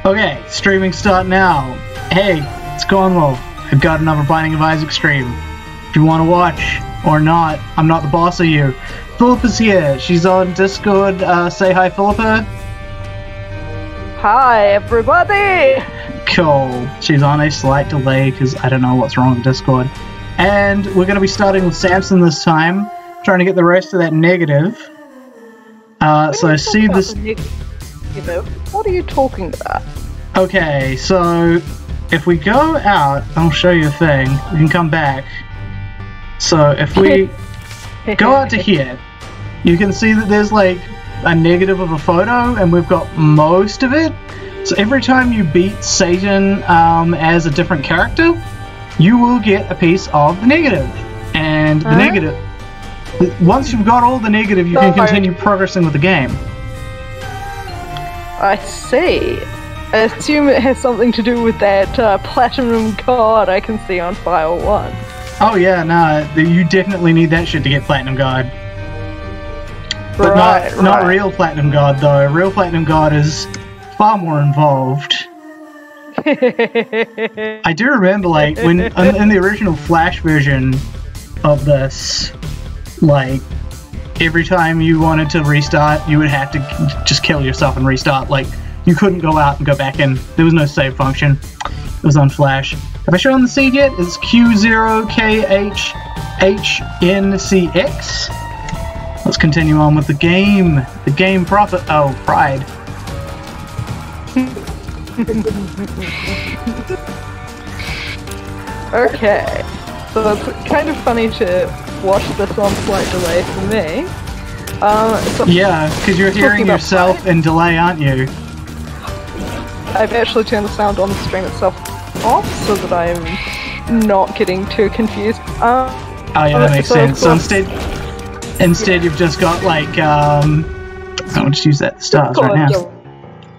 Okay, streaming start now. Hey, it's Cornwall. I've got another Binding of Isaac stream. If you want to watch, or not, I'm not the boss of you. Philippa's here. She's on Discord. Say hi, Philippa. Hi, everybody! Cool. She's on a slight delay because I don't know what's wrong with Discord. And we're going to be starting with Samson this time, trying to get the rest of that negative. So see this... What are you talking about? Okay, so if we go out, I'll show you a thing. We can come back. So if we go out to here, you can see that there's like a negative of a photo, and we've got most of it. So every time you beat Satan as a different character, you will get a piece of the negative. And the negative, once you've got all the negative, you can continue progressing with the game. I see. I assume it has something to do with that platinum card I can see on file 1. Oh yeah, nah, you definitely need that shit to get Platinum God. But not real Platinum God though. Real Platinum God is far more involved. I do remember, like, when in the original Flash version of this, like, every time you wanted to restart, you would have to just kill yourself and restart. Like, you couldn't go out and go back in. There was no save function. It was on Flash. Have I shown the seed yet? It's Q0KHHNCX. Let's continue on with the game. The game profit. Oh, pride. Okay. So it's kind of funny to watch this on slight delay for me. So yeah, because you're hearing yourself in delay, aren't you? I've actually turned the sound on the stream itself off so that I'm not getting too confused. Oh yeah, that makes sense. So instead you've just got like, I'll just use that stars right now.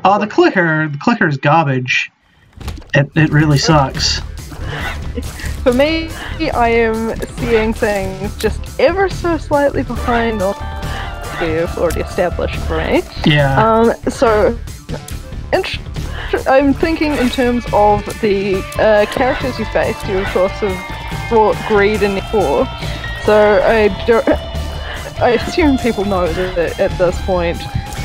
Oh, the clicker is garbage. It really sucks. For me, I am seeing things just ever so slightly behind what we've already established for me. Yeah. So, I'm thinking in terms of the characters you faced. You, of course, have brought greed in before. So, I assume people know that at this point,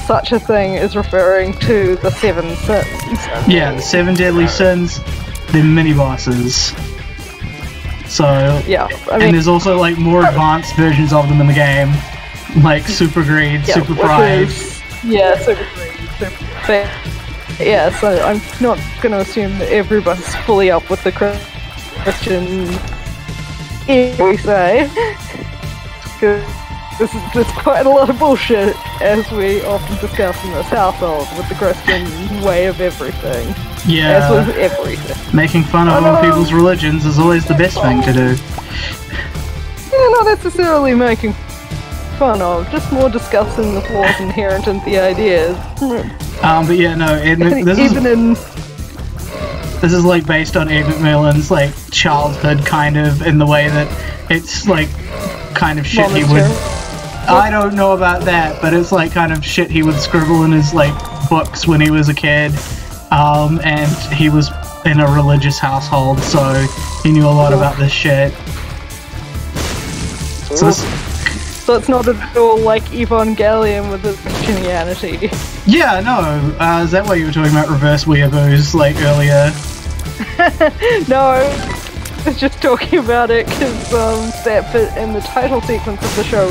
such a thing is referring to the 7 sins. Yeah, the 7 deadly sins, the mini-bosses. So, yeah, I mean, and there's also like more advanced versions of them in the game, like Super Greed, yeah, Super Pride. Yeah, Super Greed, Super. Yeah, so I'm not going to assume that everybody's fully up with the Christian, we say. There's quite a lot of bullshit, as we often discuss in this household, with the Christian way of everything. Yeah, as with everything. Making fun of other people's religions is always the best thing to do. Yeah, not necessarily making fun of, just more discussing the flaws inherent in the ideas. But yeah, no, this is like based on Ed McMillan's like childhood, kind of, in the way that it's like kind of shit he would. I don't know about that, but it's like kind of shit he would scribble in his like books when he was a kid, and he was in a religious household, so he knew a lot about this shit. So it's not at all like Evangelion with its Christianity. Yeah, no. Is that why you were talking about reverse weeaboos like earlier? No, I was just talking about it because that fit in the title sequence of the show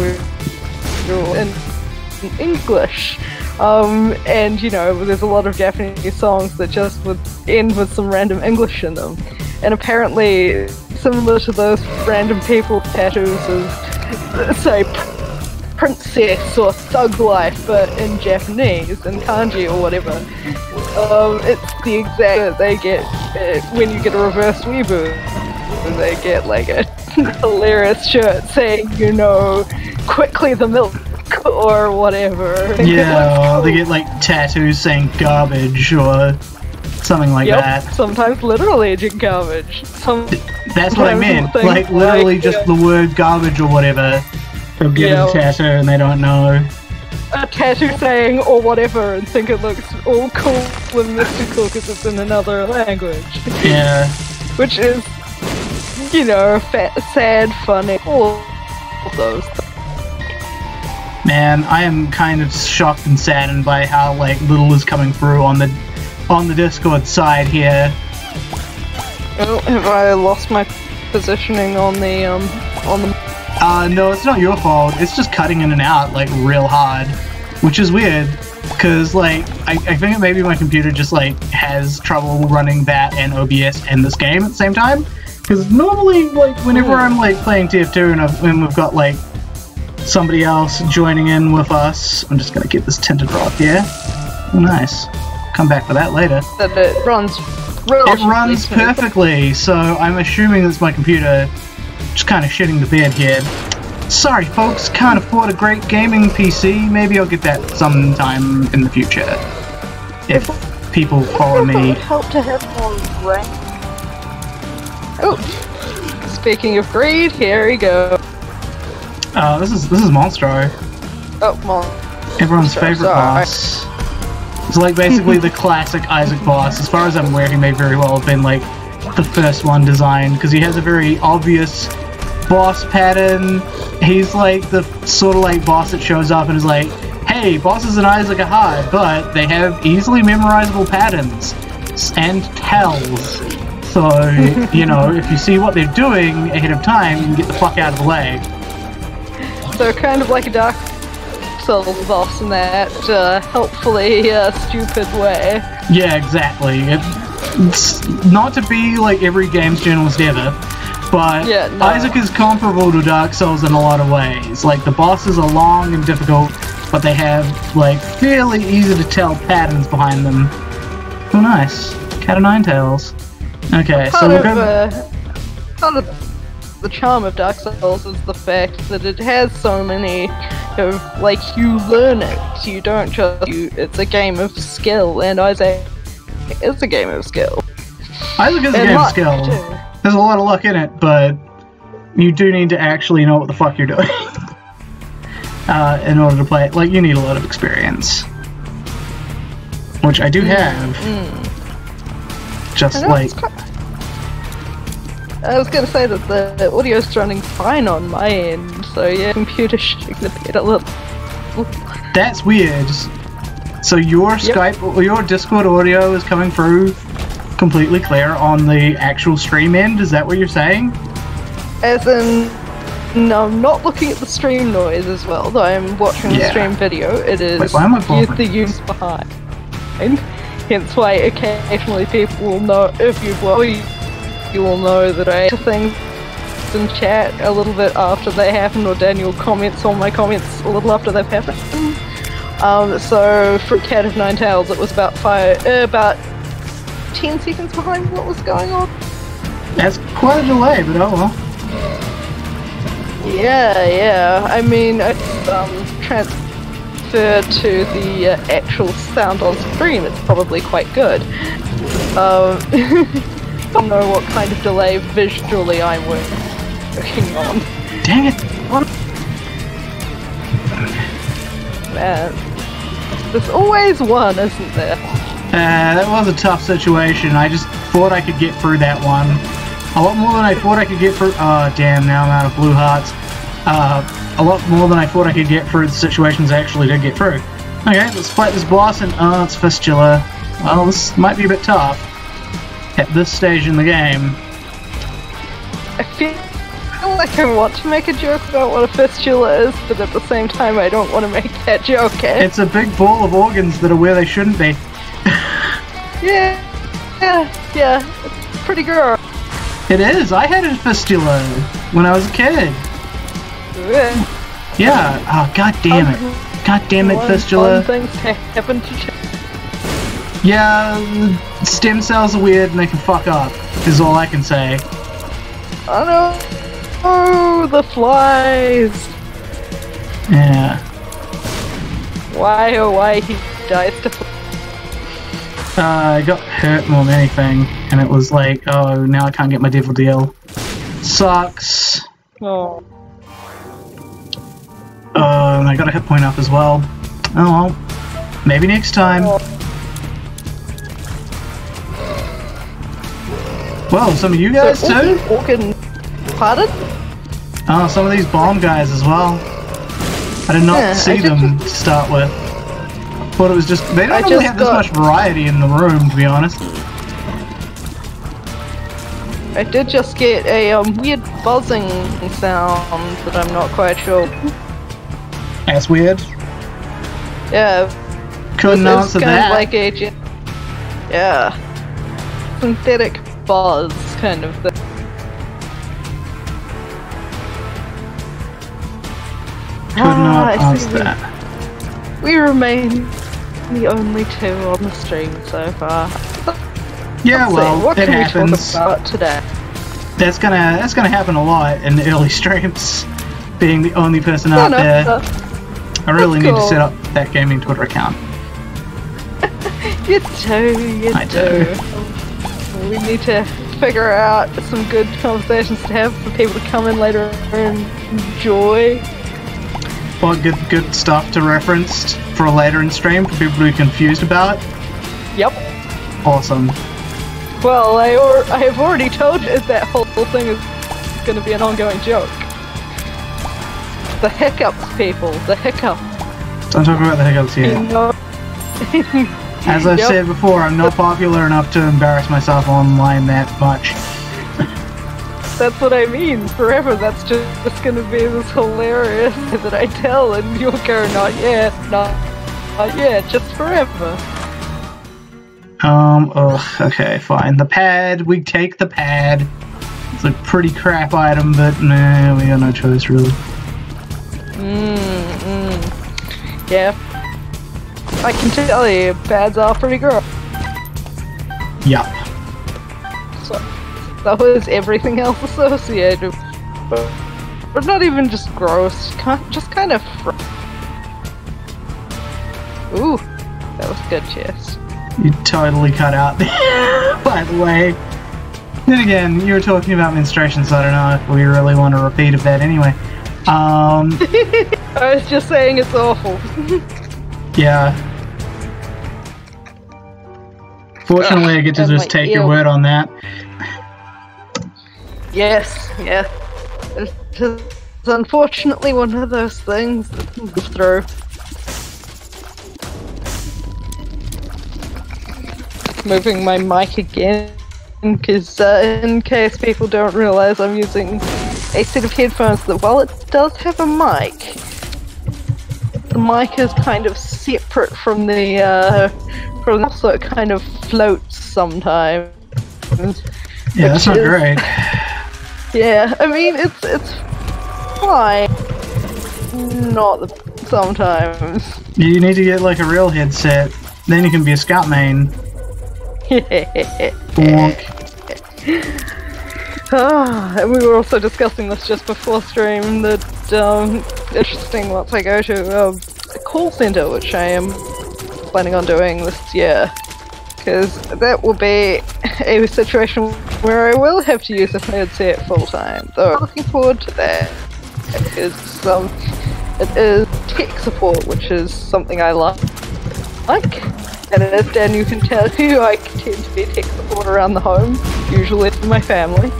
in English. And you know, there's a lot of Japanese songs that just would end with some random English in them. And apparently, similar to those random people tattoos of, say, princess or thug life, but in Japanese, in kanji or whatever. It's the exact they get when you get a reverse weeaboo. They get like a hilarious shirt saying, you know, quickly the milk or whatever. Yeah, or they get like tattoos saying garbage or something like that. Sometimes literally garbage. That's what I meant. Like literally just the word garbage or whatever. They'll get a tattoo and they don't know. a tattoo saying or whatever and think it looks all cool and mystical because it's in another language. Yeah. Which is, you know, sad, funny, all of those things. Man, I am kind of shocked and saddened by how like little is coming through on the Discord side here. Oh, have I lost my positioning on the no, it's not your fault. It's just cutting in and out like real hard, which is weird because like I think maybe my computer just like has trouble running that and OBS and this game at the same time. Because normally, like whenever I'm like playing TF2 and we've got like somebody else joining in with us, I'm just gonna get this tinted rock here. Oh, nice. Come back for that later. That it runs. It runs perfectly, so I'm assuming it's my computer just kind of shitting the bed here. Sorry folks, can't afford a great gaming PC. Maybe I'll get that sometime in the future. If people follow me. It would help to have more rank. Oh, speaking of greed, here we go. Oh, this is Monstro. Oh, Monstro. Everyone's favorite boss. It's like basically the classic Isaac boss. As far as I'm aware, he may very well have been like the first one designed because he has a very obvious boss pattern. He's like the sort of like boss that shows up and is like, hey, bosses in Isaac are hard, but they have easily memorizable patterns and tells. So, you know, if you see what they're doing ahead of time, you can get the fuck out of the way. So kind of like a Dark Souls boss in that helpfully stupid way. Yeah, exactly. It's not to be like every games journalist ever, but yeah, no. Isaac is comparable to Dark Souls in a lot of ways. Like, the bosses are long and difficult, but they have, like, fairly easy to tell patterns behind them. Oh, nice. Cat o' nine tails. Okay, so we're good. Part of the charm of Dark Souls is the fact that it has so many of, like, you learn it. You don't just, it's a game of skill, and Isaac is a game of skill. Isaac is a game of skill. Too. There's a lot of luck in it, but you do need to actually know what the fuck you're doing in order to play it. Like, you need a lot of experience. Which I do have. Just like... I was going to say that the audio's running fine on my end, so yeah, computer shitting the bed a little. That's weird. So your Skype or your Discord audio is coming through completely clear on the actual stream end? Is that what you're saying? As in, no, I'm not looking at the stream noise as well, though I'm watching the stream video. It is the use behind. Hence why occasionally people will know, if you've watched, you will know that I do things in chat a little bit after they happen, or Daniel comments on my comments a little after they've happened. So for Cat of Nine Tails, it was about 10 seconds behind what was going on. That's quite a delay, but oh well. Yeah. I mean, it's transferred to the actual sound on stream. It's probably quite good. I don't know what kind of delay visually I'm working on. Dang it! Man, there's always one, isn't there? That was a tough situation. I just thought I could get through that one. A lot more than I thought I could get through. Oh, damn, now I'm out of blue hearts. A lot more than I thought I could get through the situations I actually did get through. Okay, let's fight this boss, and oh, it's Fistula. Well, this might be a bit tough at this stage in the game. I feel like I want to make a joke about what a fistula is, but at the same time I don't want to make that joke. It's a big ball of organs that are where they shouldn't be. yeah, it's pretty girl. It is. I had a fistula when I was a kid. Yeah. Oh, god damn it. God damn it, fistula. Things happen to yeah, stem cells are weird and they can fuck up, is all I can say. Oh no! Oh, the flies! Yeah. Why, oh why he dies to I got hurt more than anything, and it was like, oh, now I can't get my devil deal. Sucks. Oh. And I got a hit point up as well. Oh well. Maybe next time. Whoa, some of you guys too? Pardon? Oh, some of these bomb guys as well. I did not see them to start with. Thought it was just... They don't really have this much variety in the room, to be honest. I did just get a weird buzzing sound that I'm not quite sure. That's weird. Yeah. Couldn't answer that. Like a... Yeah. Synthetic buzz kind of thing. Could not answer that. We remain the only two on the stream so far. Yeah, well, what it can happens. We talk about today? That's gonna happen a lot in the early streams. Being the only person out there. I really need to set up that gaming Twitter account. You do. I do. We need to figure out some good conversations to have for people to come in later and enjoy. What good stuff to reference for a later in stream for people to be confused about? Yep. Awesome. Well, I have already told you that whole thing is going to be an ongoing joke. The hiccups, people. The hiccups. Don't talk about the hiccups here. As I've said before, I'm not popular enough to embarrass myself online that much. That's what I mean. Forever, that's just going to be this hilarious that I tell, and you'll go, not yet, not yet, just forever. Okay, fine. The pad, we take the pad. It's a pretty crap item, but nah, we got no choice, really. Yeah. I can tell you, pads are pretty gross. Yup. So is everything else associated. But not even just gross, just kind of Ooh, that was good, Chess. You totally cut out there, by the way. Then again, you were talking about menstruation, so I don't know if we really want a repeat of that anyway. I was just saying it's awful. Yeah. Fortunately, I get to just take your word on that. Yes. It's unfortunately one of those things that moves through. Moving my mic again, because in case people don't realize, I'm using a set of headphones that, while it does have a mic, the mic is kind of separate from the so it kind of floats sometimes. Yeah, that's not great. Yeah, I mean it's fine. Not sometimes. You need to get like a real headset, then you can be a scout main. And we were also discussing this just before stream, that interesting once I go to a call center, which I am planning on doing this year, because that will be a situation where I will have to use a headset full time, though I'm looking forward to that, because it is tech support, which is something I like. And as Dan, you can tell you, I tend to be tech support around the home, usually for my family.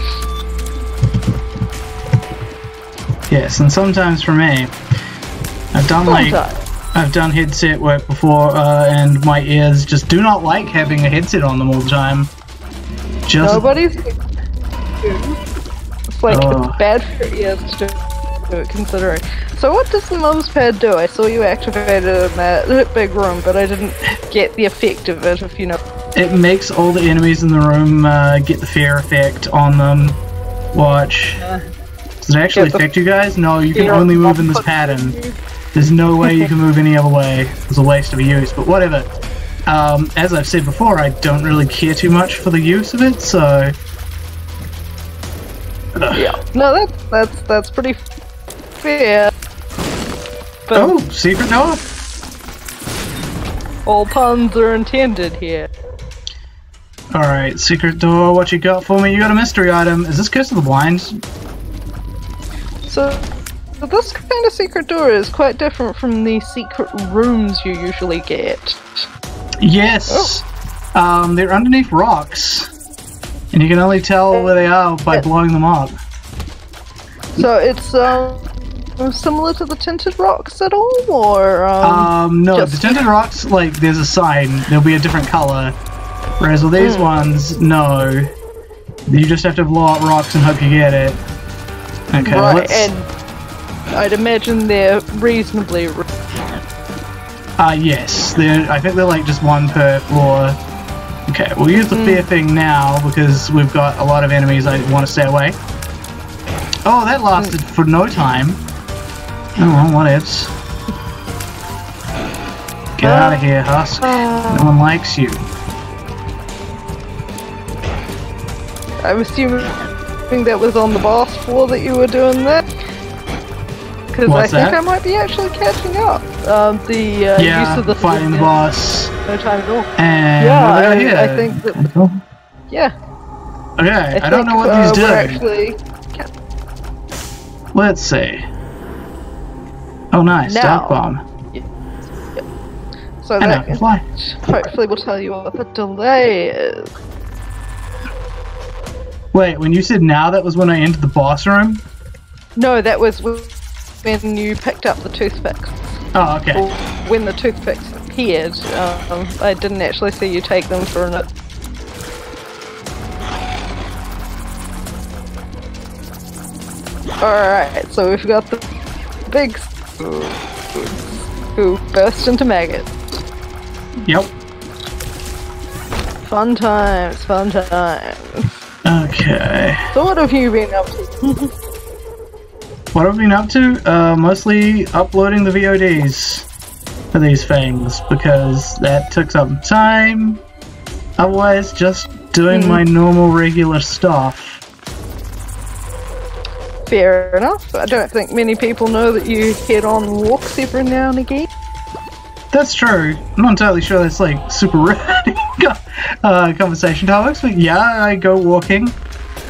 Yes, and sometimes for me, I've done headset work before, and my ears just do not like having a headset on them all the time. Nobody's. It's like it's bad for your ears to do it, considering. So what does the mum's pad do? I saw you activated in that big room, but I didn't get the effect of it, if you know. It makes all the enemies in the room get the fear effect on them. Watch. Does it actually affect you guys? No, you can only move in this pattern. There's no way you can move any other way. It's a waste of a use, but whatever. As I've said before, I don't really care too much for the use of it, so... Yeah. No, that's pretty fair. But oh, secret door! All puns are intended here. Alright, secret door, what you got for me? You got a mystery item. Is this Curse of the Blind? So, So this kind of secret door is quite different from the secret rooms you usually get. Yes. They're underneath rocks. And you can only tell where they are by blowing them up. So it's similar to the tinted rocks at all, or no, the tinted rocks, like, there's a sign, there'll be a different color. Whereas with these ones, no. You just have to blow up rocks and hope you get it. Okay, right, and I'd imagine they're reasonably... yes. I think they're like just one per floor. Okay, we'll use the fear thing now because we've got a lot of enemies I want to stay away. Oh, that lasted for no time. Oh, what ifs. Get out of here, Husk. No one likes you. I'm assuming that was on the boss floor that you were doing that. Because I think I might be actually catching up. Use of the fighting the boss. No time at all. And yeah, I think that. Yeah. Okay, I don't know what these do. Actually... Let's see. Oh, nice, Dark Bomb. So and that hopefully will tell you what the delay is. Wait, when you said now, that was when I entered the boss room? No, that was when you picked up the toothpicks. Oh, okay. Or when the toothpicks appeared. I didn't actually see you take them for an... Alright, so we've got the big who burst into maggots. Yep. Fun times, fun times. Okay. So what have you been up to? What have I been up to? Mostly uploading the VODs for these things, because that took some time. Otherwise, just doing my normal, regular stuff. Fair enough. I don't think many people know that you head on walks every now and again. That's true. I'm not entirely sure that's like super conversation topics, but yeah, I go walking.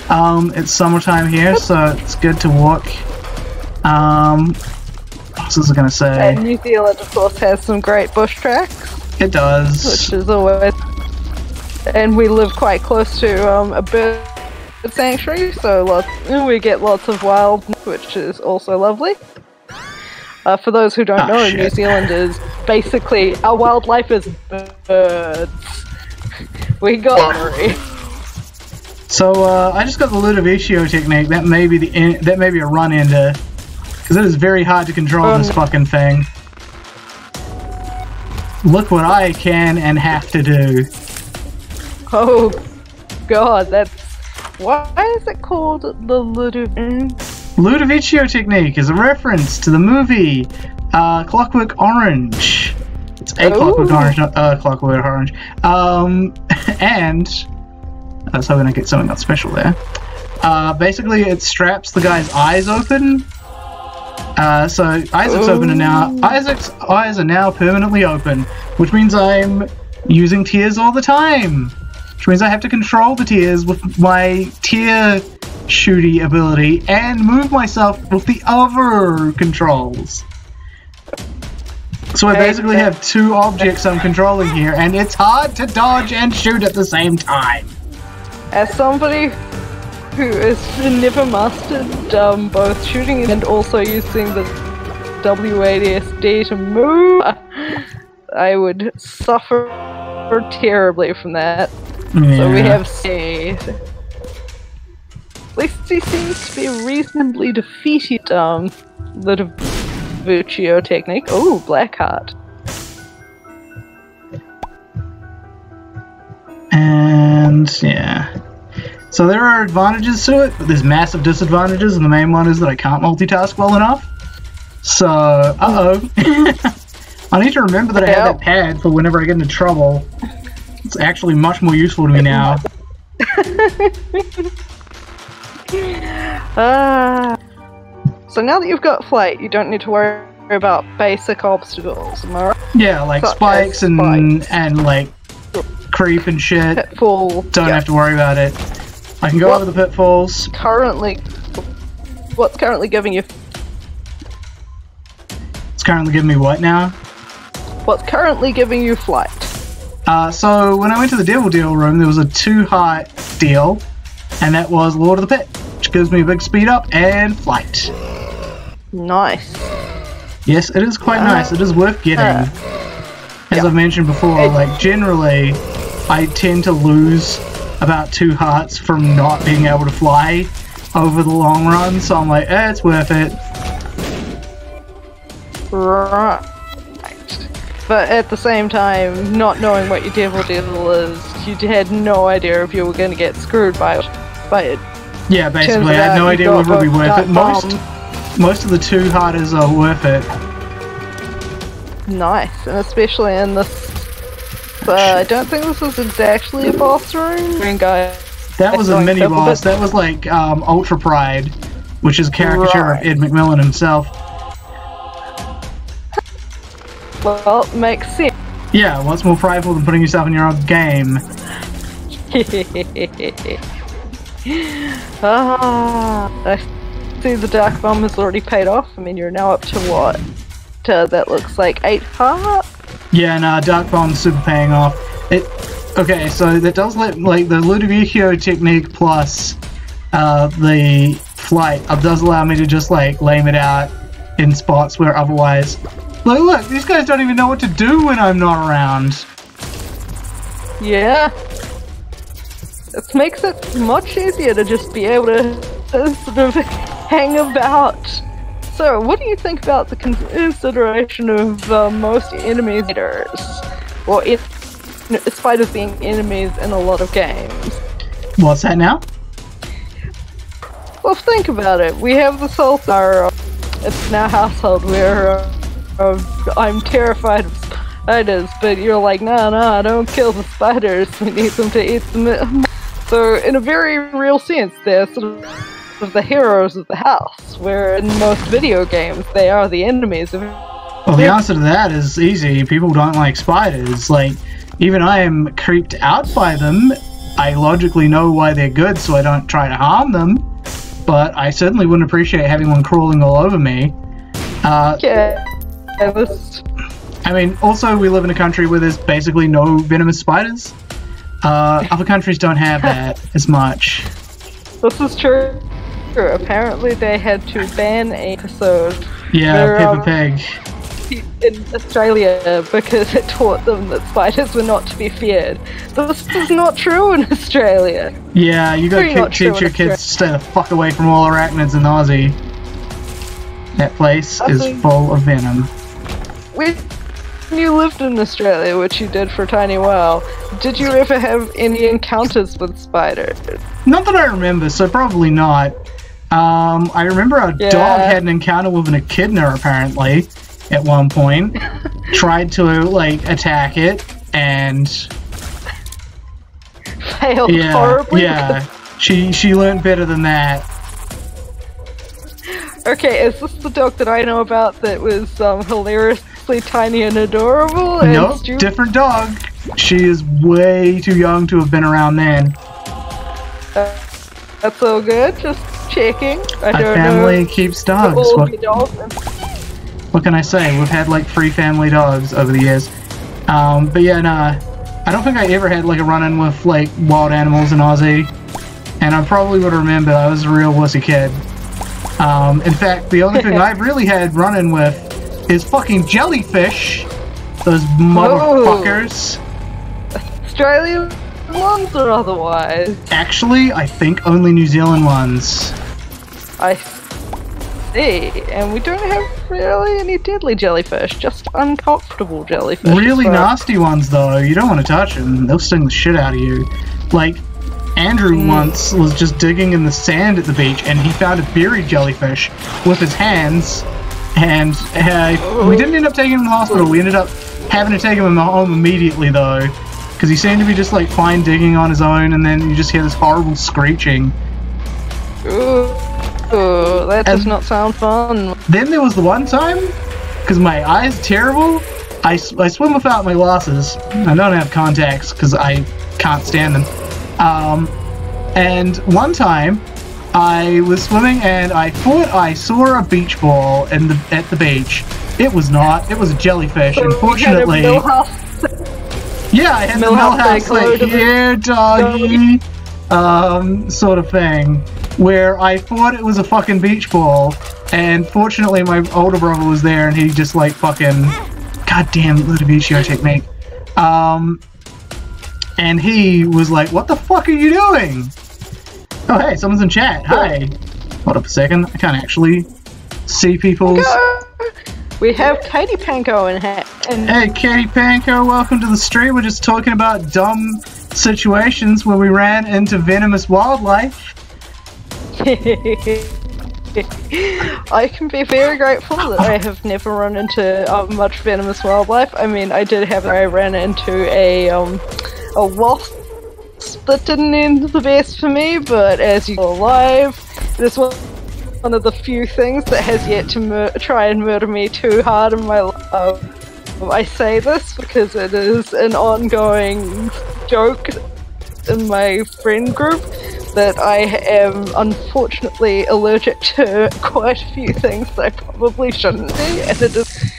It's summertime here, so it's good to walk. What was I gonna say? And New Zealand, of course, has some great bush tracks. It does. Which is always... And we live quite close to a bird sanctuary, so we get lots of wild, which is also lovely. For those who don't know, New Zealand is basically... Our wildlife is birds. We got it. So, I just got the Ludovicio technique. That may be a run-ender. Because it is very hard to control this fucking thing. Look what I can and have to do. Oh, God, that's... Why is it called the Ludovicio technique is a reference to the movie Clockwork Orange. It's a Clockwork Orange, not Clockwork Orange. And I was hoping I get something else special there. Basically, it straps the guy's eyes open. So Isaac's open and now Isaac's eyes are now permanently open, which means I'm using tears all the time. Which means I have to control the tears with my tear shooty ability and move myself with the other controls. So I basically have two objects I'm controlling here, and it's hard to dodge and shoot at the same time. As somebody who has never mastered both shooting and also using the WASD to move, I would suffer terribly from that. Yeah. So we have C. At least he seems to be reasonably defeated the Ludovicio technique. Oh, Blackheart. And yeah. So there are advantages to it, but there's massive disadvantages, and the main one is that I can't multitask well enough. So, I need to remember that I have that pad for whenever I get into trouble. It's actually much more useful to me now. So now that you've got flight, you don't need to worry about basic obstacles, am I right? Yeah, like spikes and like creep and shit. Pitfall. Don't have to worry about it. I can go over the pitfalls. What's currently giving you currently giving me what now? What's currently giving you flight? So when I went to the Devil Deal room, there was a 2-heart deal, and that was Lord of the Pit, which gives me a big speed up and flight. Nice. Yes, it is quite nice. It is worth getting. As I've mentioned before, like generally, I tend to lose about 2 hearts from not being able to fly over the long run, so I'm like, it's worth it. Right. But at the same time, not knowing what your Devil Deal is, you had no idea if you were going to get screwed by it. Yeah, basically, I had no idea whether it would be worth it. Most of the 2-hearters are worth it. Nice, and especially in this. I don't think this is exactly a boss room. That was a mini boss. That was like Ultra Pride, which is a caricature of Ed McMillan himself. Well, makes sense. Yeah, what's more prideful than putting yourself in your own game? I see the Dark Bomb has already paid off. I mean, you're now up to what? That looks like 8 hearts? Yeah, no, Dark Bomb's super paying off. Okay, so that does let, like, the Ludovico technique plus the flight does allow me to just, like, lame it out in spots where otherwise... Look, these guys don't even know what to do when I'm not around. Yeah. It makes it much easier to just be able to sort of hang about. So, what do you think about the consideration of most enemy spiders? Or spiders being enemies in a lot of games? What's that now? Well, think about it. We have this whole it's in our household where I'm terrified of spiders, but you're like, no, don't kill the spiders. We need them to eat them. So, in a very real sense, they're sort of the heroes of the house, where in most video games, they are the enemies of... Well, the answer to that is easy. People don't like spiders. Like, even I am creeped out by them. I logically know why they're good, so I don't try to harm them. But I certainly wouldn't appreciate having one crawling all over me. I mean, also we live in a country where there's basically no venomous spiders. Other countries don't have that as much. This is true. Apparently they had to ban an episode. Yeah, Peppa Pig. In Australia because it taught them that spiders were not to be feared. This is not true in Australia. Yeah, you gotta teach your kids to stay the fuck away from all arachnids in Aussie. That place is full of venom. When you lived in Australia, which you did for a tiny while, did you ever have any encounters with spiders? Not that I remember, so probably not. I remember a dog had an encounter with an echidna, apparently, at one point. Tried to, like, attack it, and... failed horribly? Yeah, she learned better than that. Okay, is this the dog that I know about that was hilariously tiny and adorable? Nope, different dog. She is way too young to have been around then. That's all good, just checking. My family keeps dogs. What can I say? We've had like 3 family dogs over the years. But yeah, nah, I don't think I ever had like a run-in with like wild animals in Aussie. And I probably would remember I was a real wussy kid. In fact, the only thing I've really had run-in with is fucking jellyfish. Those motherfuckers. Australian ones or otherwise? Actually, I think only New Zealand ones. I see. And we don't have really any deadly jellyfish, just uncomfortable jellyfish. Really nasty ones, though. You don't want to touch them. They'll sting the shit out of you. Like, Andrew once was just digging in the sand at the beach and he found a buried jellyfish with his hands, and we didn't end up taking him to the hospital. We ended up having to take him home immediately though, because he seemed to be just like fine digging on his own, and then you just hear this horrible screeching. Ooh, that does not sound fun. Then there was the one time, because my eyes are terrible, I swim without my glasses. I don't have contacts because I can't stand them. And one time I was swimming and I thought I saw a beach ball at the beach, It was not. It was a jellyfish. So Unfortunately. Yeah, I had the millhouse like here, doggy, sort of thing, where I thought it was a fucking beach ball, and fortunately my older brother was there, and he just like fucking, goddamn Ludovicio technique, and he was like, "What the fuck are you doing?" Oh hey, someone's in chat. Hi. Hold up a second. I can't actually see people's. We have Katie Panko in here. Hey, Katie Panko, welcome to the stream. We're just talking about dumb situations where we ran into venomous wildlife. I can be very grateful that I have never run into much venomous wildlife. I mean, I did have. I ran into a wasp that didn't end the best for me, but as you go alive, this one of the few things that has yet to try and murder me too hard in my life. I say this because it is an ongoing joke in my friend group that I am unfortunately allergic to quite a few things that I probably shouldn't be, and it is...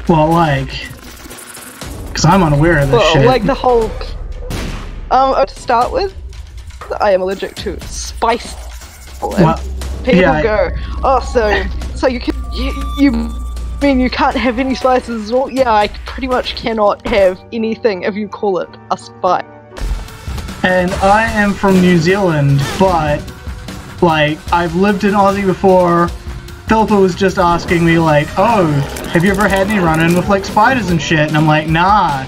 Well, like... Because I'm unaware of this shit. Like the whole... to start with, I am allergic to spice. Well, people yeah, go, oh, so you can you mean you can't have any spices? Well, yeah, I pretty much cannot have anything if you call it a spice. And I am from New Zealand, but like I've lived in Aussie before. Philippa was just asking me like, oh, have you ever had any run-in with like spiders and shit? And I'm like, nah.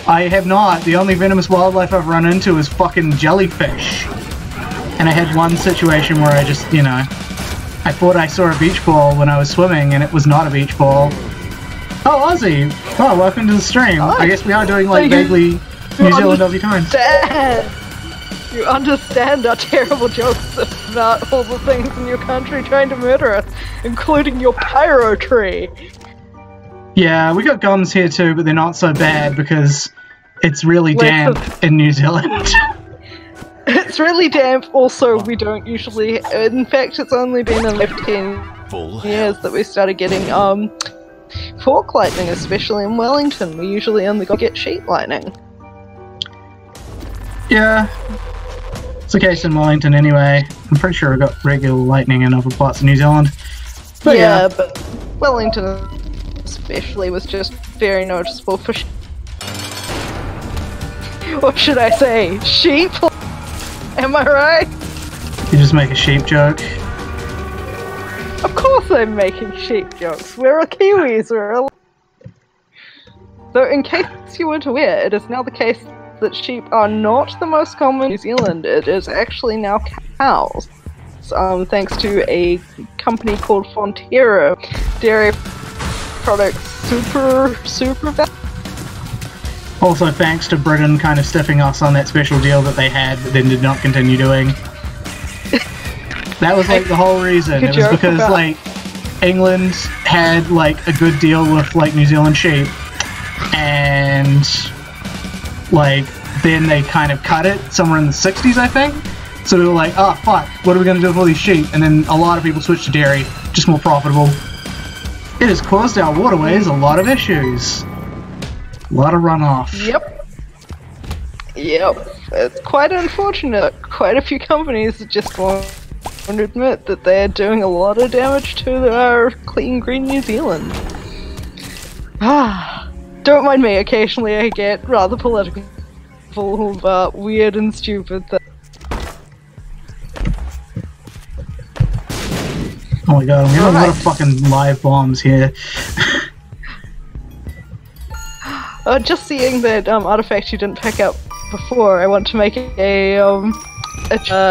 I have not. The only venomous wildlife I've run into is fucking jellyfish. And I had one situation where I just, you know, I thought I saw a beach ball when I was swimming, and it was not a beach ball. Oh, Aussie! Oh, welcome to the stream. I guess we are doing like vaguely New Zealand Aussie times. You understand our terrible jokes about all the things in your country trying to murder us, including your pyro tree. Yeah, we got gums here too, but they're not so bad because it's really damp in New Zealand. It's really damp. Also, we don't usually... In fact, it's only been in 15 years that we started getting fork lightning, especially in Wellington. We usually only get sheet lightning. Yeah. It's the case in Wellington anyway. I'm pretty sure we got regular lightning in other parts of New Zealand. But yeah, but Wellington especially was just very noticeable for what should I say? Sheep? Am I right? You just make a sheep joke. Of course I'm making sheep jokes. We're Kiwis, So in case you weren't aware, it is now the case that sheep are not the most common in New Zealand. It is actually now cows. Thanks to a company called Fonterra Dairy Products super Also thanks to Britain kind of stiffing us on that special deal that they had but then did not continue doing. That was like the whole reason. It was because like England had like a good deal with like New Zealand sheep, and like then they kind of cut it somewhere in the 60s, I think. So we were like, oh fuck, what are we gonna do with all these sheep? And then a lot of people switched to dairy, just more profitable. It has caused our waterways a lot of issues. A lot of runoff. Yep. It's quite unfortunate. Quite a few companies just won't admit that they're doing a lot of damage to our clean green New Zealand. Don't mind me, occasionally I get rather political about weird and stupid things. Oh my god, I'm getting a lot of fucking live bombs here. Just seeing that artifact you didn't pick up before, I want to make a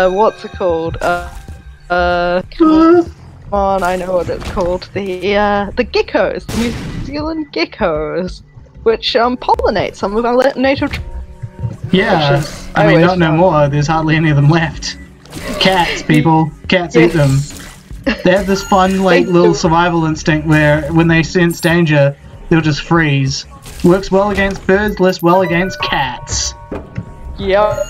what's it called? Come on, I know what it's called. The geckos, the New Zealand geckos, which pollinate some of our native trees. Yeah, I mean, not no more. There's hardly any of them left. Cats, people. Cats eat them. They have this fun, like, little survival instinct where when they sense danger, they'll just freeze. Works well against birds, less well against cats. Yep.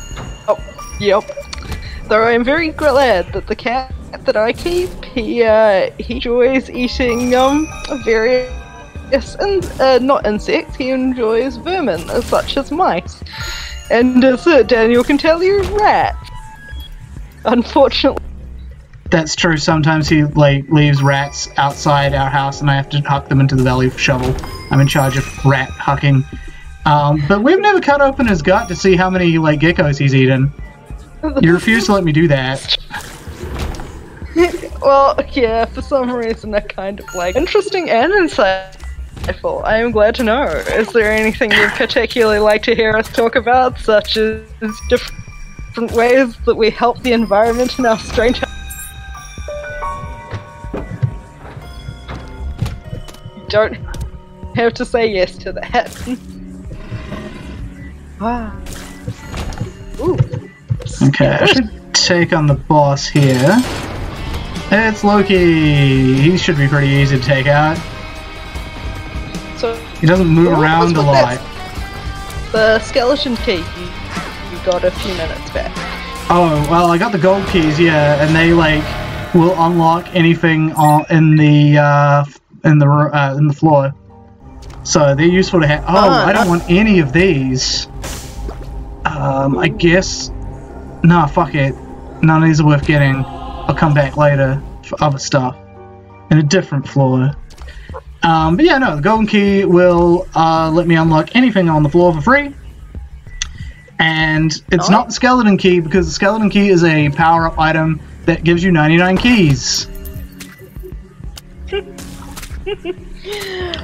Though I am very glad that the cats that I keep, he enjoys eating various not insects. He enjoys vermin, such as mice, and as Daniel can tell you, rats. Unfortunately. That's true. Sometimes he like leaves rats outside our house, and I have to huck them into the valley with a shovel. I'm in charge of rat hucking. But we've never cut open his gut to see how many like geckos he's eaten. You refuse to let me do that. Well, yeah, for some reason they're kind of like interesting and insightful. I am glad to know. Is there anything you'd particularly like to hear us talk about, such as different ways that we help the environment in our strange house? You don't have to say yes to that. Wow. Ooh. Okay, I should take on the boss here. It's Loki! He should be pretty easy to take out. So he doesn't move around a lot. The skeleton key you got a few minutes back. Oh, well, I got the gold keys, yeah, and they like will unlock anything in the floor. So they're useful to have. Oh, I don't want any of these. I guess. Nah, fuck it. None of these are worth getting. I'll come back later for other stuff in a different floor. But yeah, no, the golden key will let me unlock anything on the floor for free. And it's not the skeleton key, because the skeleton key is a power-up item that gives you 99 keys.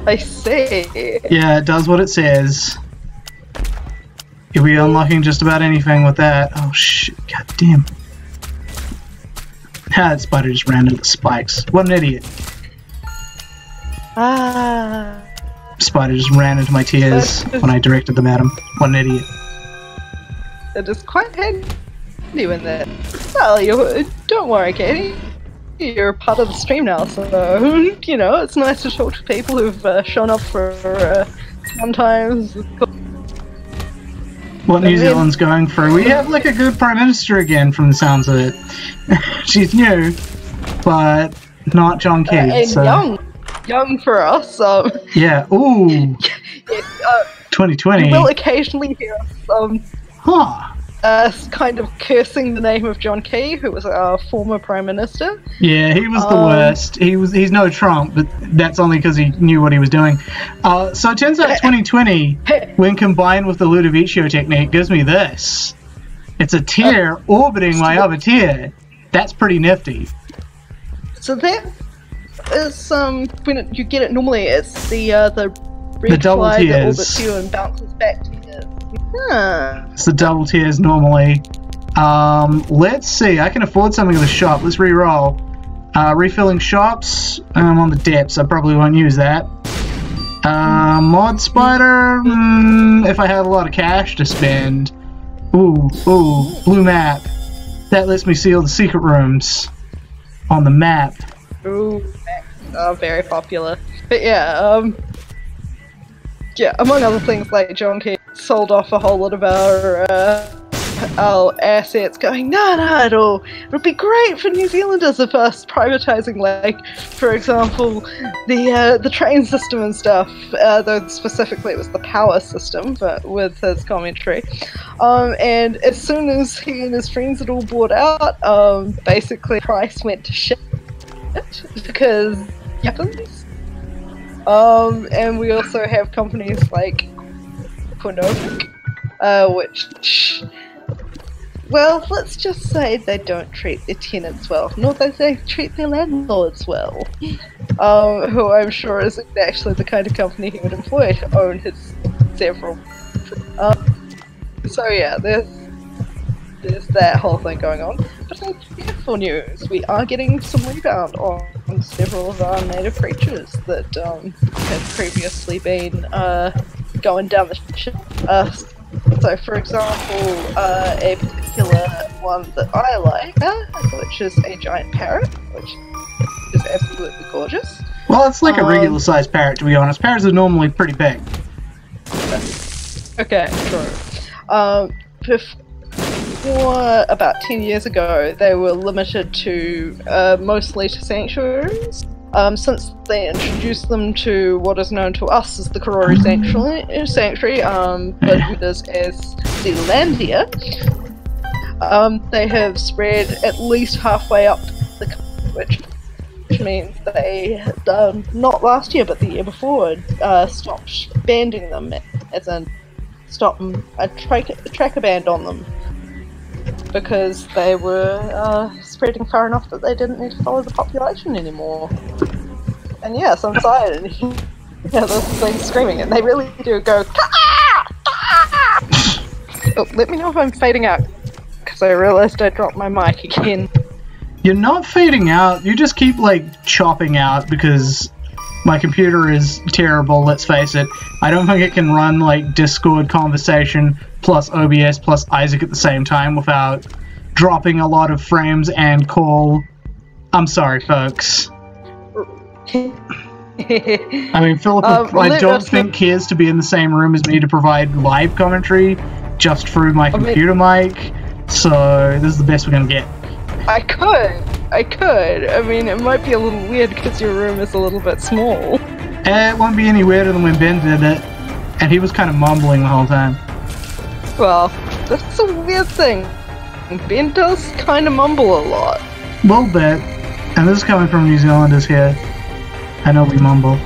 I see. Yeah, it does what it says. You'll be unlocking just about anything with that. Oh shit, god damn. That spider just ran into the spikes. What an idiot. Spider just ran into my tears when I directed them at him. What an idiot. It is quite handy when that. Well, don't worry, Katie. You're part of the stream now, so, you know, it's nice to talk to people who've shown up for sometimes. What New Zealand's going through. We have like a good Prime Minister again from the sounds of it. She's new, but not John Key. And so. Young for us. Yeah, ooh. Yes, 2020. You will occasionally hear us kind of cursing the name of John Key, who was our former Prime Minister. Yeah, he was the worst. He's no Trump, but that's only because he knew what he was doing. So it turns out 2020, when combined with the Ludovicio technique, gives me this. It's a tear orbiting my other tear. That's pretty nifty. So that is when you get it normally, it's the red double fly that tears. orbits you and bounces back to you. Huh. It's the double tears normally. Let's see. I can afford something in the shop. Let's re-roll. Refilling shops. I'm on the depths. I probably won't use that. Mod spider. If I have a lot of cash to spend. Ooh, blue map. That lets me see all the secret rooms on the map. Ooh, very popular. But yeah, yeah, among other things, like John Key sold off a whole lot of our assets, going, no, it'll be great for New Zealanders of us privatising, like, for example, the train system and stuff, though specifically it was the power system, but with his commentary. And as soon as he and his friends had all bought out, basically price went to shit, because it happens. And we also have companies like Konovic, which, well, let's just say they don't treat their tenants well, nor do they treat their landlords well. Who I'm sure isn't actually the kind of company he would employ to own his several. So yeah, there's that whole thing going on. But in cheerful news, we are getting some rebound on several of our native creatures that had previously been going down the ship. So for example, a particular one that I like, which is a giant parrot, which is absolutely gorgeous. Well, it's like a regular sized parrot, to be honest. Parrots are normally pretty big. Okay, true. before about 10 years ago, they were limited to mostly to sanctuaries. Since they introduced them to what is known to us as the Karori Sanctuary, but known as Zealandia, they have spread at least halfway up the country, which means they, not last year but the year before, stopped banding them, as in stopped a tracker band on them, because they were spreading far enough that they didn't need to follow the population anymore. And yeah, so I'm inside and yeah, those things screaming, and they really do go Oh, let me know if I'm fading out, because I realised I dropped my mic again. You're not fading out, you just keep like chopping out because my computer is terrible, let's face it. I don't think it can run like Discord conversation plus OBS plus Isaac at the same time without dropping a lot of frames and call. I'm sorry, folks. I mean, Philip, I don't think cares to be in the same room as me to provide live commentary just through my computer mic, so this is the best we're gonna get. I could. I mean, it might be a little weird because your room is a little bit small. It won't be any weirder than when Ben did it, and he was kind of mumbling the whole time. Well, that's a weird thing. Ben does kind of mumble a lot. A little bit, and this is coming from New Zealanders here. I know we mumble.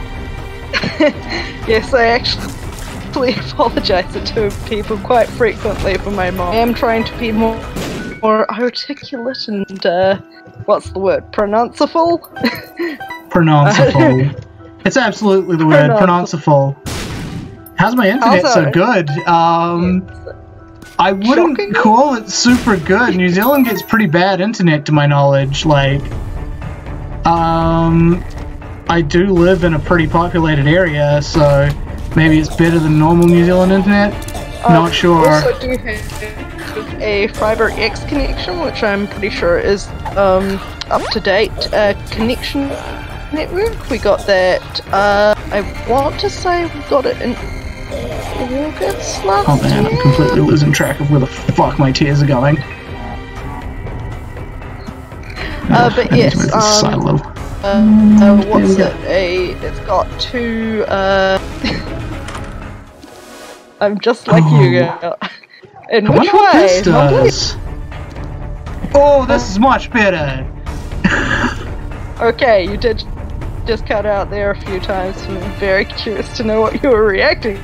Yes, I actually apologise to people quite frequently for my mom. I am trying to be more articulate and, what's the word? Pronounceable? Pronounceable. It's absolutely the word, pronounceable. How's my internet so good? I wouldn't call it super good. New Zealand gets pretty bad internet to my knowledge. Like, I do live in a pretty populated area, so maybe it's better than normal New Zealand internet. Not sure. I also do have a Fiber X connection, which I'm pretty sure is up to date connection network. We got that. I want to say we got it in August last year. Oh man, I'm completely losing track of where the fuck my tears are going. But yes, silo. What's it? It's got two. I'm just like you, girl. In which way? Oh, this is much better. Okay, you did just cut out there a few times. I'm very curious to know what you were reacting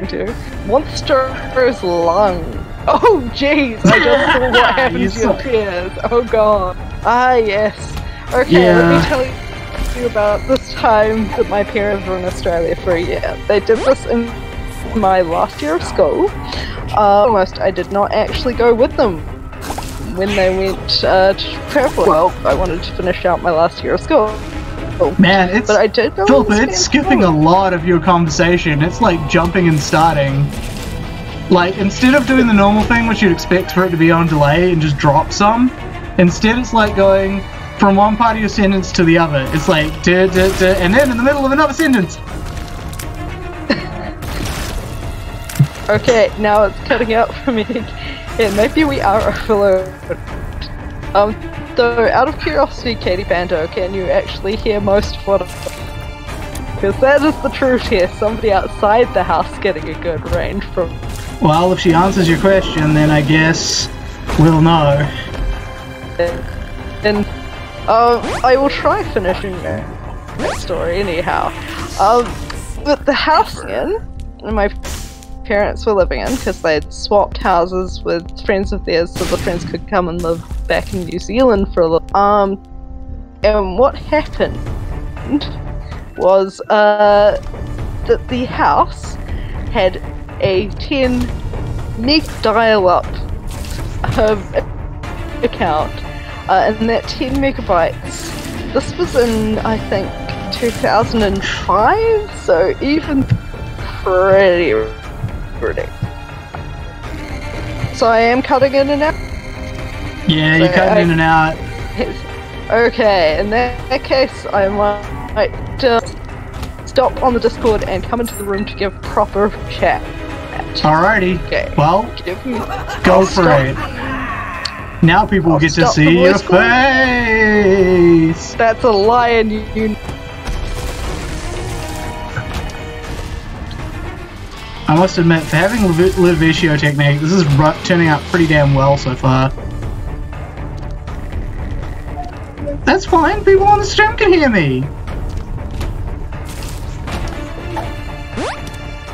to. Monster's lung. Oh, jeez! I just saw what happened to your peers. Oh god. Ah, yes. Okay, let me tell you about this time that my parents were in Australia for a year. They did this in my last year of school. Almost, I did not actually go with them when they went to travel. Well, I wanted to finish out my last year of school. Man, it's, but I did go Philip, it's skipping a lot of your conversation. It's like jumping and starting. Like, instead of doing the normal thing, which you'd expect for it to be on delay and just drop some, instead it's like going from one part of your sentence to the other. It's like, and then in the middle of another sentence. Okay, now it's cutting out for me. Yeah, maybe we are overloaded. So out of curiosity, Katie Bando, can you actually hear most of what? Because that is the truth here. Somebody outside the house getting a good range from. Well, if she answers your question, then I guess we'll know. And I will try finishing that story anyhow. But the house in my parents were living in, because they'd swapped houses with friends of theirs so the friends could come and live back in New Zealand for a little. And what happened was that the house had a 10 meg dial-up account, and that 10 megabytes, this was in, I think, 2005, so even pretty. So I am cutting in and out? Yeah, you're cutting in and out. Okay, in that case, I might just stop on the Discord and come into the room to give proper chat. Alrighty. Okay. Well, go for it. Now people get to see your face! That's a lion, you... I must admit, for having Ludovicio technique, this is turning out pretty damn well so far. That's fine, people on the stream can hear me!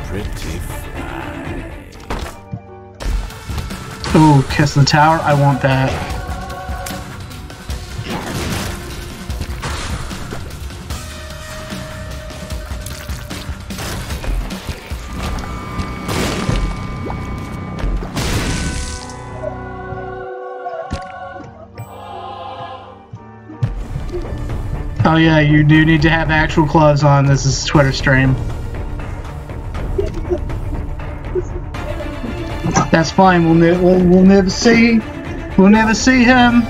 Pretty fly. Ooh, kiss the tower, I want that. Oh yeah, you do need to have actual clothes on. This is a Twitter stream. That's fine. We'll never see. We'll never see him.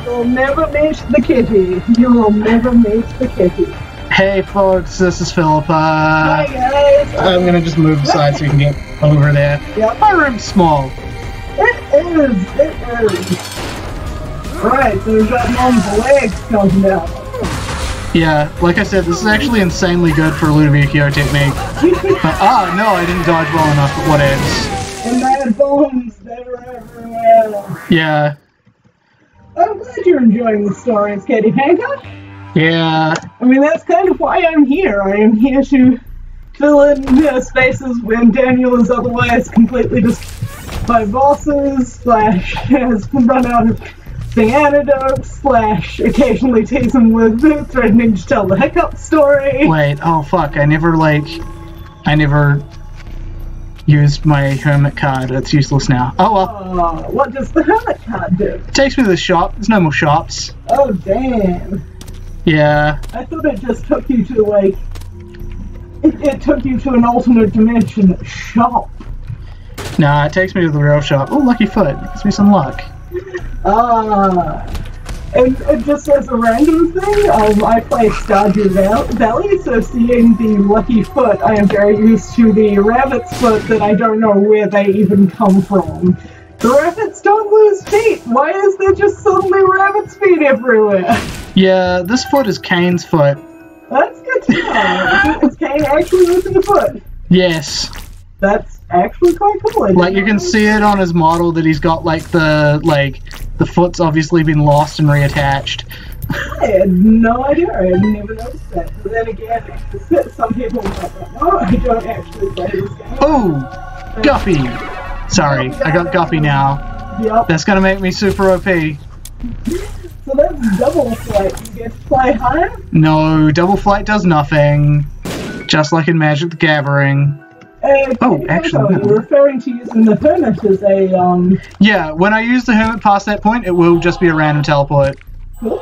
You'll never meet the kitty. You will never meet the kitty. Hey folks, this is Philippa. Hi guys. I'm gonna just move aside so you can get over there. Yep. My room's small. It is. Right, so we've got mom's legs coming out. Yeah, like I said, this is actually insanely good for Ludovicio technique. Ah, no, I didn't dodge well enough, but what else? And mad bones that are everywhere. Yeah. I'm glad you're enjoying the stories, Katie Hancock. Yeah. I mean, that's kind of why I'm here. I am here to fill in spaces when Daniel is otherwise completely just by bosses, / has run out of the antidotes, / occasionally tease him with threatening to tell the hiccup story. Wait, oh fuck, I never used my hermit card. It's useless now. Oh well. What does the hermit card do? It takes me to the shop. There's no more shops. Oh, damn. Yeah. I thought it just took you to, like... It took you to an alternate dimension shop. Nah, it takes me to the real shop. Oh, lucky foot. It gives me some luck. And just as a random thing, I play Stardew Valley, so seeing the lucky foot, I am very used to the rabbit's foot that I don't know where they even come from. The rabbits don't lose feet! Why is there just suddenly rabbit's feet everywhere? Yeah, this foot is Kane's foot. That's good to know. Is Kane actually losing a foot? Yes. That's actually quite cool. Like, you can see it on his model that he's got, like, the foot's obviously been lost and reattached. I had no idea. I had never noticed that. But then again, some people might not know. I don't actually play this game. Oh! Guppy! Sorry, I got Guppy now. Yep. That's gonna make me super OP. So that's double flight. You get to fly higher? No, double flight does nothing. Just like in Magic the Gathering. Oh, actually, no. You're referring to using the hermit as a, Yeah, when I use the hermit past that point, it will just be a random teleport. Cool.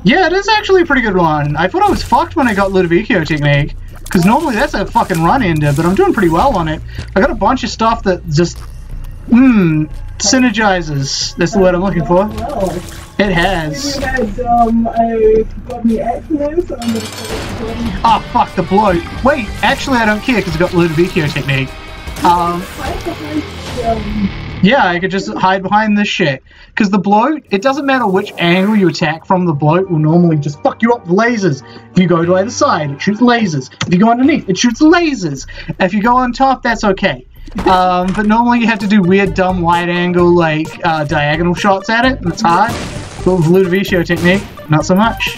Yeah, it is actually a pretty good one. I thought I was fucked when I got Ludovicio technique, because normally that's a fucking run ender, but I'm doing pretty well on it. I got a bunch of stuff that just, synergizes. That's the word I'm looking for. Well, it has. you had, I forgot the acronym, so I'm gonna say it. Ah, fuck, the bloat. Wait, actually I don't care, because I got Ludovicio technique. Yeah, I could just hide behind this shit. Because the bloat, it doesn't matter which angle you attack from, the bloat will normally just fuck you up with lasers. If you go to either side, it shoots lasers. If you go underneath, it shoots lasers. If you go on top, that's okay. But normally you have to do weird, dumb, wide angle, like, diagonal shots at it, and it's hard. But with Ludovicio technique, not so much.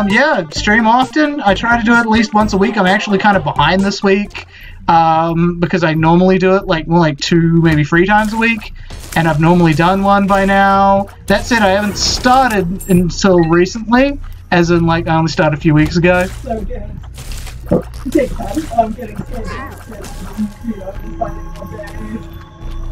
Yeah, stream often. I try to do it at least once a week. I'm actually kind of behind this week. Because I normally do it like more like 2, maybe 3 times a week, and I've normally done one by now. That said, I haven't started until recently, as in like I only started a few weeks ago. So again, take time. I'm getting started.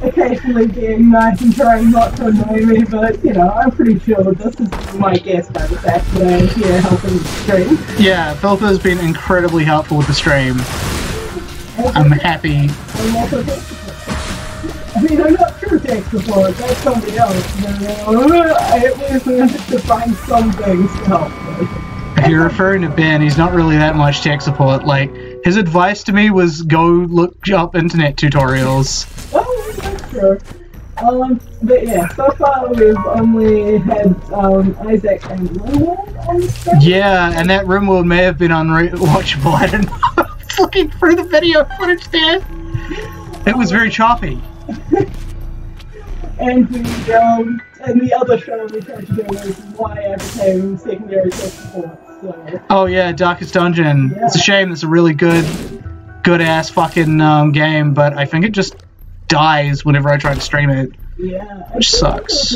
Occasionally being nice and trying not to annoy me, but you know, I'm pretty sure that this is my guest by the fact that I'm here helping the stream. Yeah, Philippa has been incredibly helpful with the stream. I'm happy. I'm also tech support. I mean, I'm not true tech support, that's somebody else. I at least managed to find some things to help with. If you're referring to Ben, he's not really that much tech support. Like, his advice to me was go look up internet tutorials. Oh, that's Sure. But yeah, so far we've only had Isaac and Rimworld on the screen. Yeah, and that Rimworld may have been unwatchable. I don't know. I was looking through the video footage there. It was very choppy. And the other show we tried to do is why I became secondary tech support. So. Oh yeah, Darkest Dungeon. Yeah. It's a shame. It's a really good ass fucking game, but I think it just dies whenever I try to stream it. Yeah, which sucks.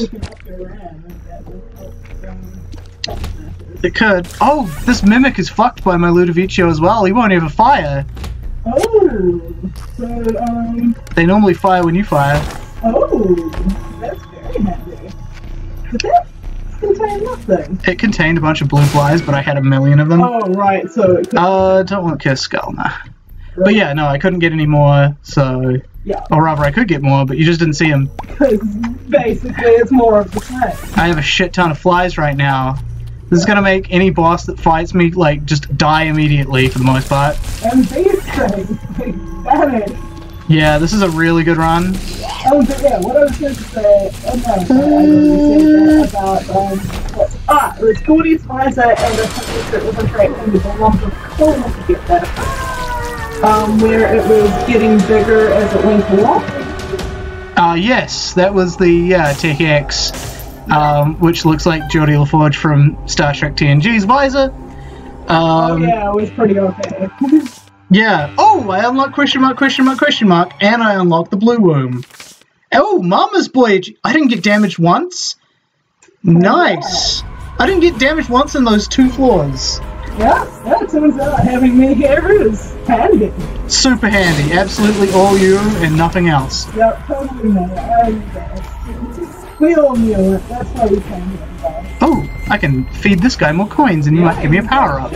It could. Oh, this Mimic is fucked by my Ludovicio as well. He won't ever fire. Oh, so They normally fire when you fire. Oh, that's very handy. Did that contain nothing? It contained a bunch of blue flies, but I had a million of them. Oh, right, so it could... Don't want Kiss Skull, nah. But yeah, no, I couldn't get any more, so... Yeah. Or rather, I could get more, but you just didn't see them. Because basically it's more of the same. I have a shit ton of flies right now. This is gonna make any boss that fights me, like, just die immediately, for the most part. And these things, like, vanish. Yeah, this is a really good run. Oh, but yeah, what I was going to say, I already said that about, it was Gordy's Visor and a secret with a trait with a lump of coal to get that. Where it was getting bigger as it went along. Yes, that was the TechX, which looks like Geordie LaForge from Star Trek TNG's visor. Oh yeah, it was pretty okay. Yeah. Oh, I unlocked question mark, and I unlocked the blue womb. Oh, Mama's boy! I didn't get damaged once. Nice. I didn't get damaged once in those 2 floors. Yeah, it turns out having me here is handy. Super handy. Absolutely all you and nothing else. Yep, totally know. We all knew it. That's why we came here today. Oh, I can feed this guy more coins and he might give me a power up.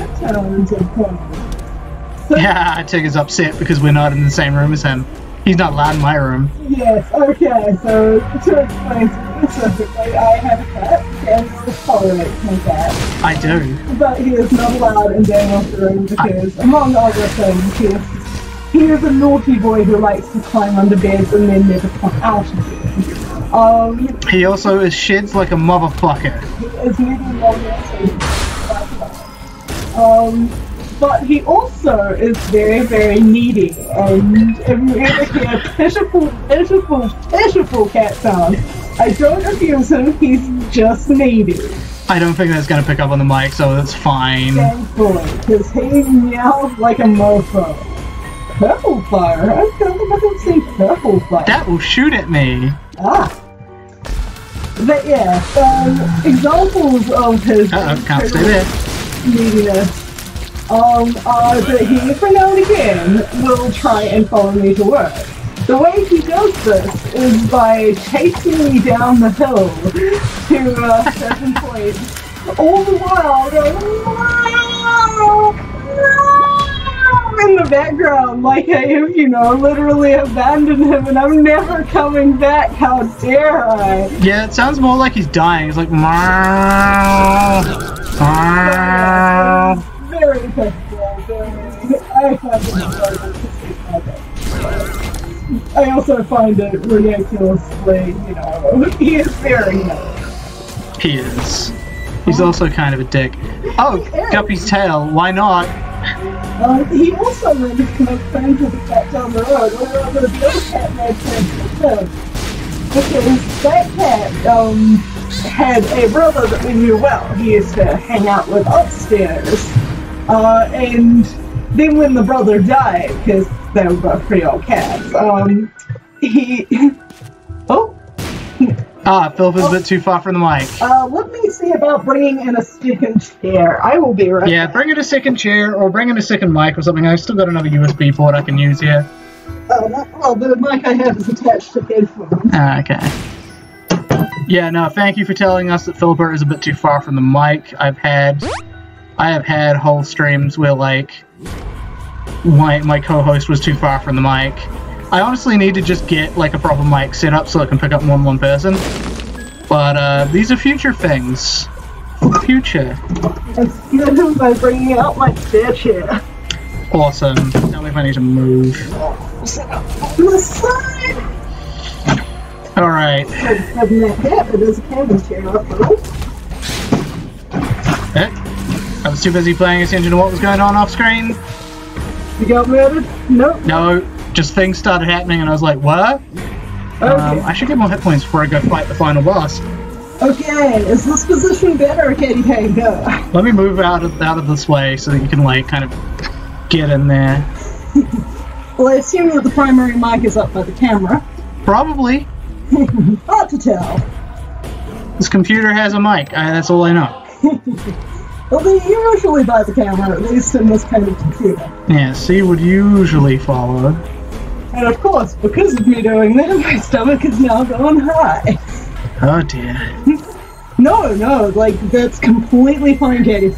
Yeah, Tigger's upset because we're not in the same room as him. He's not allowed in my room. Yes, okay, so to explain specifically, I have a cat, Daniel tolerates my cat. I do. But he is not allowed in Daniel's room because, among other things, he is a naughty boy who likes to climb under beds and then never come out of bed. He also is sheds like a motherfucker. He is medium long, but he also is very, very needy, and if you ever hear pitiful cat sounds, I don't abuse him, he's just needy. I don't think that's gonna pick up on the mic, so that's fine. Thankfully, because he meows like a mofo. Purple fire? I don't think I've ever seen purple fire. That will shoot at me. Ah. But yeah, examples of his can't stay there. neediness are that he, every now and again, will try and follow me to work. The way he does this is by chasing me down the hill to a certain point, all the while going in the background, like I have, literally abandoned him and I'm never coming back, how dare I? Yeah, it sounds more like he's dying. He's like, meow, meow. Very effective. I find it enjoyable to see. I also find it ridiculously, he is very nice. He is. He's also kind of a dick. Oh, Guppy's tail. Why not? He also managed to make friends with the cat down the road, wherever the other cat made friends with him. Because that cat, had a brother that we knew well. He used to hang out with upstairs. And then when the brother died, because they were both pretty old cats, Philip is a bit too far from the mic. Let me see about bringing in a second chair. I will be right back. Yeah, bring in a second chair or bring in a second mic or something. I've still got another USB port I can use here. Well, the mic I have is attached to headphones. Okay. Yeah, no, thank you for telling us that Philipper is a bit too far from the mic. I have had whole streams where, like, my co-host was too far from the mic. I honestly need to just get, like, a proper mic set up so I can pick up more than one person. But, these are future things. For the future. Excuse him by bringing out my spare chair. Awesome. Tell me if I need to move. Set up on the side. Alright. Other than that, there's a cabin chair up below. I was too busy paying attention to what was going on off screen. You got murdered? Nope. No, just things started happening and I was like, what? Okay. I should get more hit points before I go fight the final boss. Okay, is this position better or can you hang go? Let me move out of this way so that you can, like, kind of get in there. Well, I assume that the primary mic is up by the camera. Probably. Hard to tell. This computer has a mic. That's all I know. Well, they usually by the camera, at least in this kind of computer. Yeah, C would usually follow. And of course, because of me doing that, my stomach is now going high. Oh dear. No, like, that's completely fine, Katie.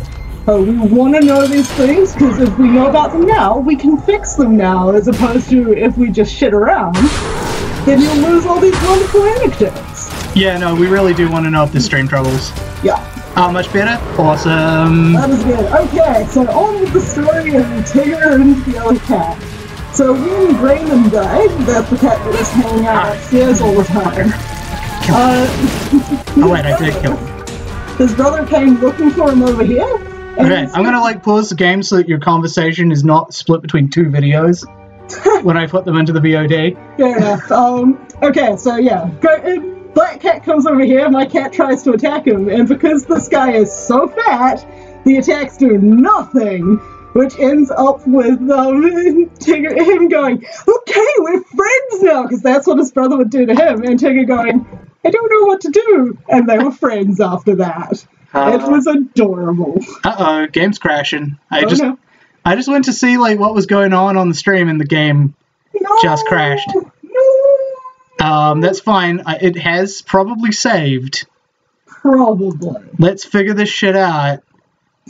We want to know these things, because if we know about them now, we can fix them now, as opposed to if we just shit around, then you'll lose all these wonderful anecdotes. Yeah, no, we really do want to know if there's stream troubles. Yeah. How much better? Awesome. That is good. Okay, so on with the story of Tigger and the other cat. So when Raymond died, that's the cat that was hanging out upstairs all the time. Oh wait, I did kill him. His brother came looking for him over here. Okay, I'm gonna like pause the game so that your conversation is not split between two videos when I put them into the VOD. Fair enough. Okay, so yeah. Black cat comes over here, my cat tries to attack him, and because this guy is so fat, the attacks do nothing, which ends up with Tigger, him going, okay, we're friends now, because that's what his brother would do to him, and Tigger going, I don't know what to do, and they were friends after that. It was adorable. Uh-oh, game's crashing. I Oh, just no. went to see like what was going on the stream and the game just crashed. That's fine. It has probably saved. Probably. Let's figure this shit out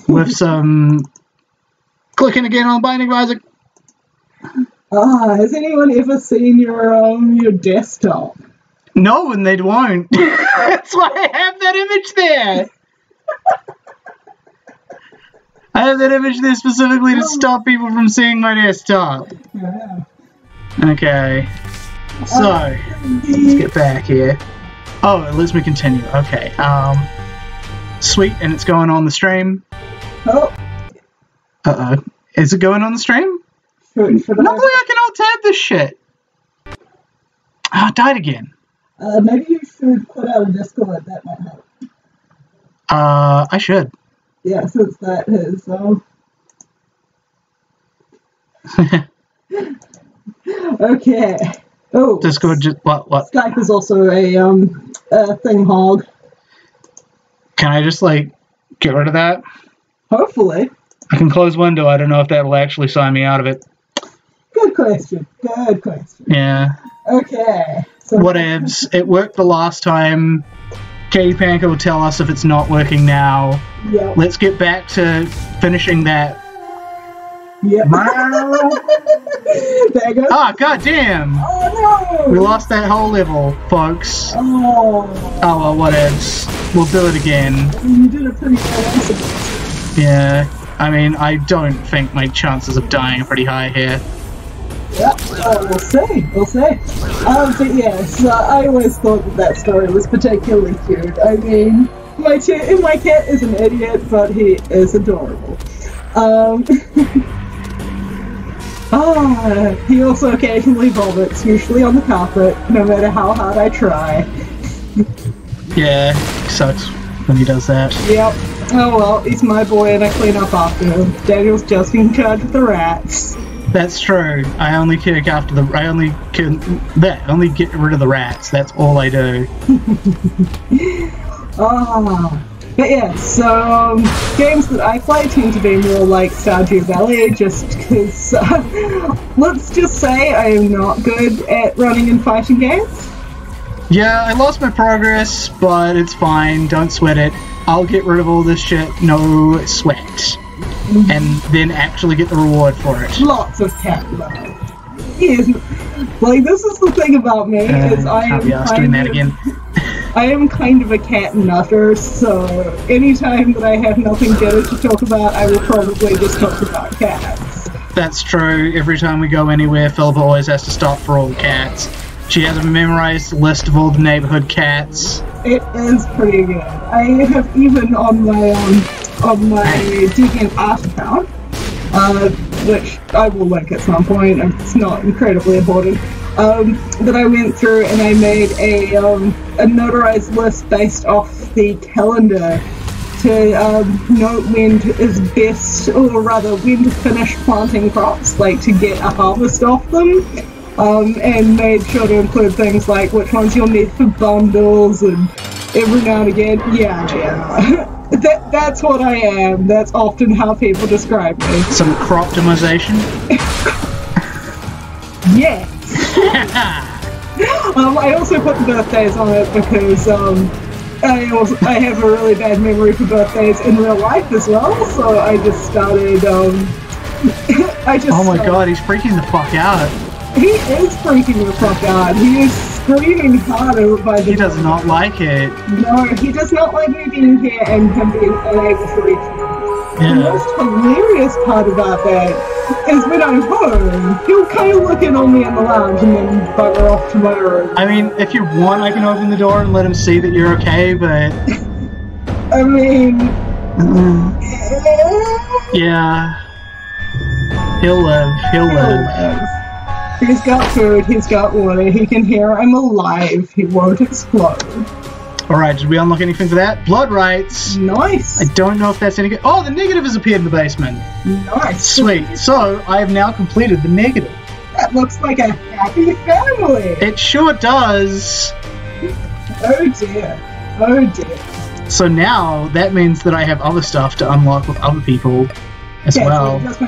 with some clicking again on Binding of Isaac. Has anyone ever seen your desktop? No, and they won't. That's why I have that image there. I have that image there specifically to stop people from seeing my desktop. Yeah. Okay. So, let's get back here. Oh, it lets me continue. Okay. Sweet, and it's going on the stream. Oh. Uh-oh. Is it going on the stream? Should Luckily, I can alt-tab this shit. Oh, it died again. Maybe you should put out a Discord, that might help. I should. Yeah, since that is, okay. Oh. Discord just, what? Skype is also a thing hog. Can I just, like, get rid of that? Hopefully. I can close window. I don't know if that'll actually sign me out of it. Good question. Good question. Yeah. Okay. So Whatevs. It worked the last time. Katie Panker will tell us if it's not working now. Yep. Let's get back to finishing that. Yep. There you go. Ah, goddamn! Oh no! We lost that whole level, folks. Oh. Oh well, whatevs. We'll do it again. You did a pretty good answer. Yeah. I mean, I don't think my chances of dying are pretty high here. Yep, we'll see, we'll see. But yes, I always thought that story was particularly cute. I mean, my cat is an idiot, but he is adorable. He also occasionally vomits, usually on the carpet, no matter how hard I try. Yeah, sucks when he does that. Yep. Oh well, he's my boy and I clean up after him. Daniel's just in charge of the rats. That's true. I only kick after the. I only get rid of the rats. That's all I do. But yeah, so games that I play tend to be more like Stardew Valley, just because. Let's just say I am not good at running and fighting games. Yeah, I lost my progress, but it's fine. Don't sweat it. I'll get rid of all this shit. No sweat. And then actually get the reward for it. Lots of cat love. Yes. Like, this is the thing about me, is I am kind of a cat nutter, so anytime that I have nothing better to talk about, I will probably just talk about cats. That's true. Every time we go anywhere, Philippa always has to stop for all the cats. She has a memorized list of all the neighborhood cats. It is pretty good. I have even on my DeviantArt account, which I will link at some point. It's not incredibly important. That I went through and I made a notarized list based off the calendar to note when is best, or rather when to finish planting crops, like to get a harvest off them. And made sure to include things like which ones you'll need for bundles, and every now and again, yeah. That's what I am. That's often how people describe me. Some crop optimization? Yes! I also put the birthdays on it because I have a really bad memory for birthdays in real life as well, so I just started, oh my god, he's freaking the fuck out. He is freaking the fuck out. He is screaming harder by the He does not like it. No, he does not like me being here and him being unable to reach me. Yeah. The most hilarious part about that is when I'm home, he'll kind of look in on me in the lounge and then bugger off to my room. I mean, if you want, I can open the door and let him see that you're okay, but... I mean... yeah. He'll live. He's got food, he's got water, he can hear I'm alive, he won't explode. Alright, did we unlock anything for that? Blood rights! Nice! I don't know if that's any good. Oh, the negative has appeared in the basement! Nice! Sweet, so I have now completed the negative. That looks like a happy family! It sure does! Oh dear, oh dear. So now, that means that I have other stuff to unlock with other people as well. So